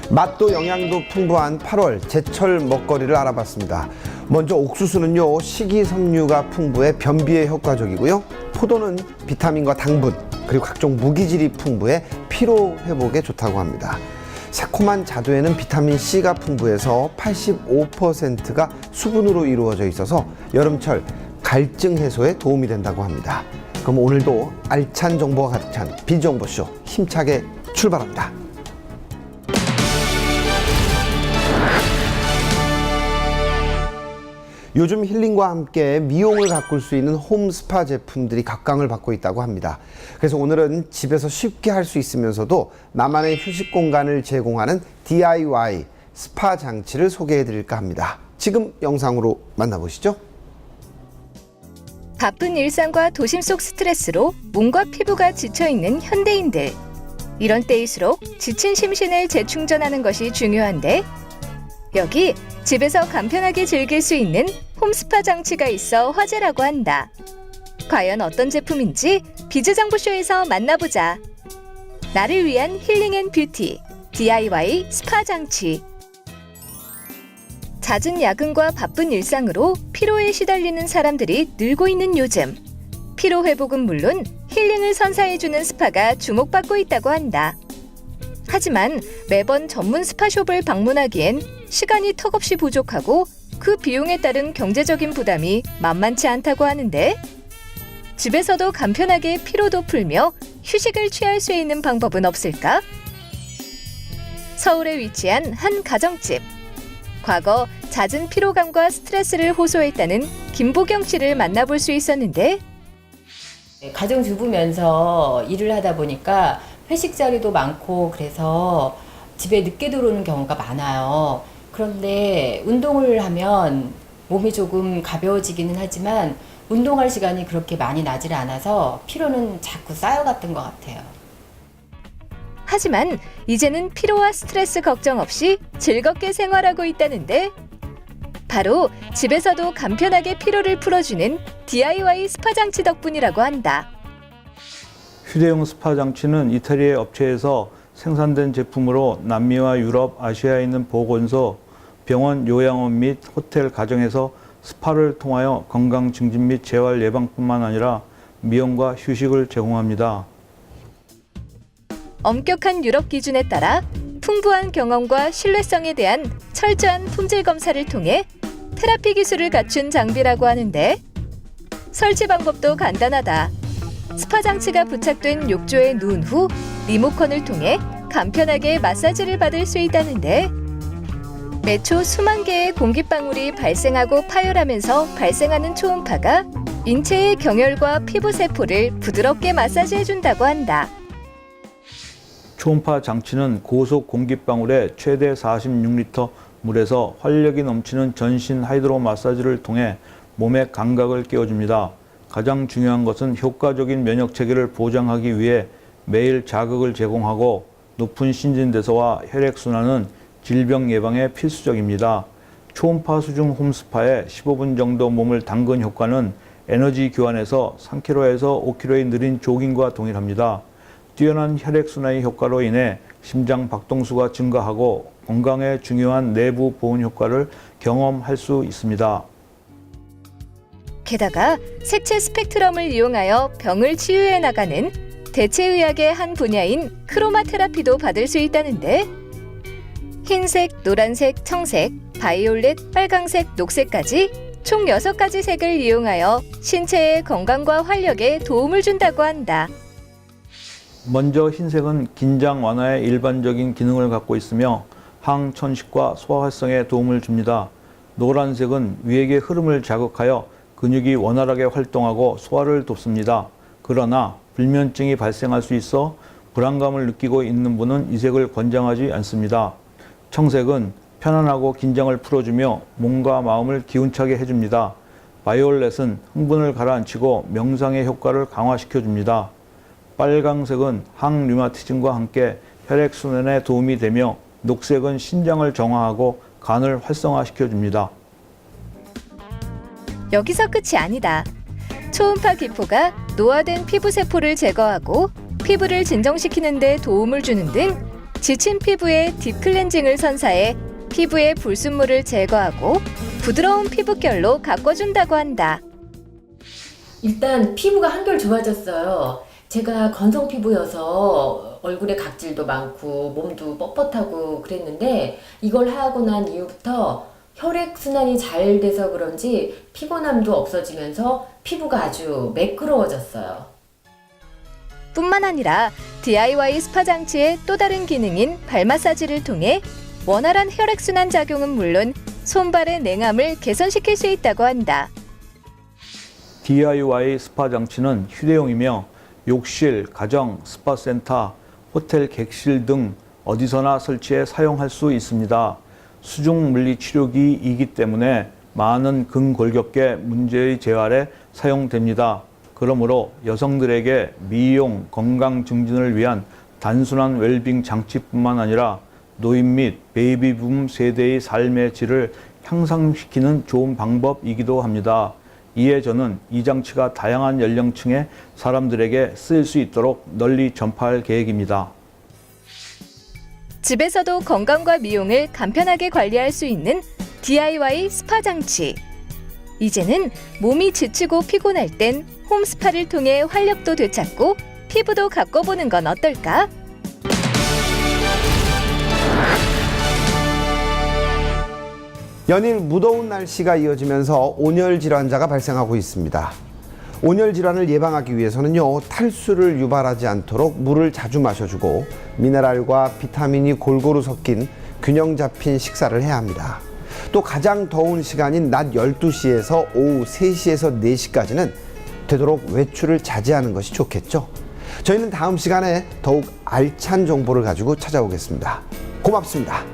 맛도 영양도 풍부한 8월 제철 먹거리를 알아봤습니다. 먼저 옥수수는요, 식이섬유가 풍부해 변비에 효과적이고요. 포도는 비타민과 당분, 그리고 각종 무기질이 풍부해 피로 회복에 좋다고 합니다. 새콤한 자두에는 비타민C가 풍부해서 85%가 수분으로 이루어져 있어서 여름철 갈증 해소에 도움이 된다고 합니다. 그럼 오늘도 알찬 정보가 가득 찬 비정보쇼 힘차게 출발합니다. 요즘 힐링과 함께 미용을 가꿀 수 있는 홈스파 제품들이 각광을 받고 있다고 합니다. 그래서 오늘은 집에서 쉽게 할 수 있으면서도 나만의 휴식 공간을 제공하는 DIY 스파 장치를 소개해 드릴까 합니다. 지금 영상으로 만나보시죠. 바쁜 일상과 도심 속 스트레스로 몸과 피부가 지쳐있는 현대인들. 이런 때일수록 지친 심신을 재충전하는 것이 중요한데, 여기 집에서 간편하게 즐길 수 있는 홈스파 장치가 있어 화제라고 한다. 과연 어떤 제품인지 비즈정보쇼에서 만나보자. 나를 위한 힐링 앤 뷰티 DIY 스파 장치. 잦은 야근과 바쁜 일상으로 피로에 시달리는 사람들이 늘고 있는 요즘. 피로 회복은 물론 힐링을 선사해주는 스파가 주목받고 있다고 한다. 하지만 매번 전문 스파숍을 방문하기엔 시간이 턱없이 부족하고 그 비용에 따른 경제적인 부담이 만만치 않다고 하는데, 집에서도 간편하게 피로도 풀며 휴식을 취할 수 있는 방법은 없을까? 서울에 위치한 한 가정집. 과거 잦은 피로감과 스트레스를 호소했다는 김보경 씨를 만나볼 수 있었는데, 가정주부면서 일을 하다 보니까 회식 자리도 많고 그래서 집에 늦게 들어오는 경우가 많아요. 그런데 운동을 하면 몸이 조금 가벼워지기는 하지만 운동할 시간이 그렇게 많이 나질 않아서 피로는 자꾸 쌓여갔던 것 같아요. 하지만 이제는 피로와 스트레스 걱정 없이 즐겁게 생활하고 있다는데, 바로 집에서도 간편하게 피로를 풀어주는 DIY 스파 장치 덕분이라고 한다. 휴대용 스파 장치는 이탈리아 업체에서 생산된 제품으로 남미와 유럽, 아시아에 있는 보건소, 병원, 요양원 및 호텔, 가정에서 스파를 통하여 건강 증진 및 재활 예방뿐만 아니라 미용과 휴식을 제공합니다. 엄격한 유럽 기준에 따라 풍부한 경험과 신뢰성에 대한 철저한 품질 검사를 통해 테라피 기술을 갖춘 장비라고 하는데, 설치 방법도 간단하다. 스파 장치가 부착된 욕조에 누운 후 리모컨을 통해 간편하게 마사지를 받을 수 있다는데, 매초 수만 개의 공기방울이 발생하고 파열하면서 발생하는 초음파가 인체의 경혈과 피부 세포를 부드럽게 마사지해준다고 한다. 초음파 장치는 고속 공기방울에 최대 46리터 물에서 활력이 넘치는 전신 하이드로 마사지를 통해 몸의 감각을 깨워줍니다. 가장 중요한 것은 효과적인 면역 체계를 보장하기 위해 매일 자극을 제공하고 높은 신진대사와 혈액순환은 질병 예방에 필수적입니다. 초음파 수중 홈스파에 15분 정도 몸을 담근 효과는 에너지 교환에서 3km에서 5km의 느린 조깅과 동일합니다. 뛰어난 혈액순환의 효과로 인해 심장 박동수가 증가하고 건강에 중요한 내부 보온 효과를 경험할 수 있습니다. 게다가 색채 스펙트럼을 이용하여 병을 치유해 나가는 대체의학의 한 분야인 크로마 테라피도 받을 수 있다는데, 흰색, 노란색, 청색, 바이올렛, 빨강색, 녹색까지 총 6가지 색을 이용하여 신체의 건강과 활력에 도움을 준다고 한다. 먼저 흰색은 긴장 완화에 일반적인 기능을 갖고 있으며 항천식과 소화 활성에 도움을 줍니다. 노란색은 위액의 흐름을 자극하여 근육이 원활하게 활동하고 소화를 돕습니다. 그러나 불면증이 발생할 수 있어 불안감을 느끼고 있는 분은 이 색을 권장하지 않습니다. 청색은 편안하고 긴장을 풀어주며 몸과 마음을 기운차게 해줍니다. 바이올렛은 흥분을 가라앉히고 명상의 효과를 강화시켜줍니다. 빨강색은 항류마티즘과 함께 혈액순환에 도움이 되며, 녹색은 신장을 정화하고 간을 활성화시켜줍니다. 여기서 끝이 아니다. 초음파 기포가 노화된 피부 세포를 제거하고 피부를 진정시키는 데 도움을 주는 등 지친 피부에 딥클렌징을 선사해 피부의 불순물을 제거하고 부드러운 피부결로 가꿔준다고 한다. 일단 피부가 한결 좋아졌어요. 제가 건성 피부여서 얼굴에 각질도 많고 몸도 뻣뻣하고 그랬는데 이걸 하고 난 이후부터 혈액순환이 잘 돼서 그런지 피곤함도 없어지면서 피부가 아주 매끄러워졌어요. 뿐만 아니라 DIY 스파 장치의 또 다른 기능인 발 마사지를 통해 원활한 혈액순환 작용은 물론 손발의 냉함을 개선시킬 수 있다고 한다. DIY 스파 장치는 휴대용이며 욕실, 가정, 스파센터, 호텔 객실 등 어디서나 설치해 사용할 수 있습니다. 수중 물리 치료기이기 때문에 많은 근골격계 문제의 재활에 사용됩니다. 그러므로 여성들에게 미용, 건강 증진을 위한 단순한 웰빙 장치뿐만 아니라 노인 및 베이비붐 세대의 삶의 질을 향상시키는 좋은 방법이기도 합니다. 이에 저는 이 장치가 다양한 연령층의 사람들에게 쓰일 수 있도록 널리 전파할 계획입니다. 집에서도 건강과 미용을 간편하게 관리할 수 있는 DIY 스파 장치. 이제는 몸이 지치고 피곤할 땐 홈스파를 통해 활력도 되찾고 피부도 가꿔보는 건 어떨까? 연일 무더운 날씨가 이어지면서 온열 질환자가 발생하고 있습니다. 온열 질환을 예방하기 위해서는요, 탈수를 유발하지 않도록 물을 자주 마셔주고 미네랄과 비타민이 골고루 섞인 균형 잡힌 식사를 해야 합니다. 또 가장 더운 시간인 낮 12시에서 오후 3시에서 4시까지는 되도록 외출을 자제하는 것이 좋겠죠. 저희는 다음 시간에 더욱 알찬 정보를 가지고 찾아오겠습니다. 고맙습니다.